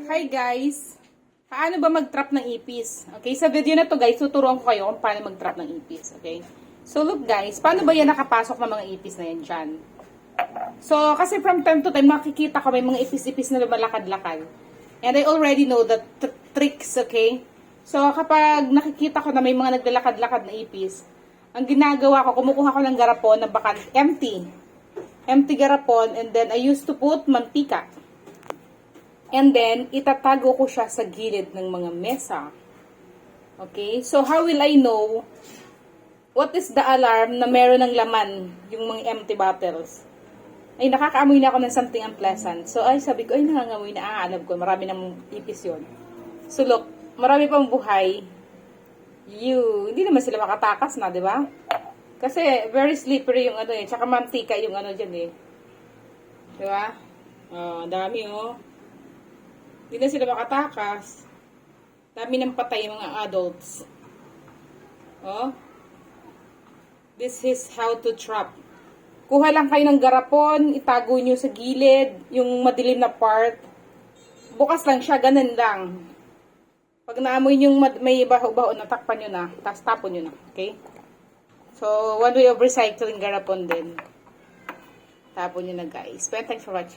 Hi guys! Paano ba mag-trap ng ipis? Okay, sa video na to guys, tuturuan ko kayo kung paano mag-trap ng ipis. Okay? So look guys, paano ba yan nakapasok ng mga ipis na yan dyan? So, kasi from time to time, makikita ko may mga ipis-ipis na lumalakad-lakad. And I already know the tricks, okay? So, kapag nakikita ko na may mga naglalakad-lakad na ipis, ang ginagawa ko, kumukuha ko ng garapon na baka empty. Empty garapon, and then I used to put mantika. And then, itatago ko siya sa gilid ng mga mesa. Okay? So, how will I know what is the alarm na meron ng laman yung mga empty bottles? Ay, nakakaamoy na ako ng something unpleasant. So, ay, sabi ko, ay, nangangamoy na. Alam ko, marami ng ipis yun. So, look, marami pang buhay. Hindi naman sila makatakas na, di ba? Kasi, very slippery yung ano eh. Tsaka mantika yung ano dyan eh. Di ba? Oh, dami oh. Hindi na sila makatakas. Dami ng patay mga adults. Oh. This is how to trap. Kuha lang kayo ng garapon, itago nyo sa gilid, yung madilim na part. Bukas lang siya, ganun lang. Pag naamoy nyo may baho-baho, natakpan nyo na, tapos tapon nyo na. Okay? So, one way of recycling garapon din. Tapon nyo na guys. But thanks for watching.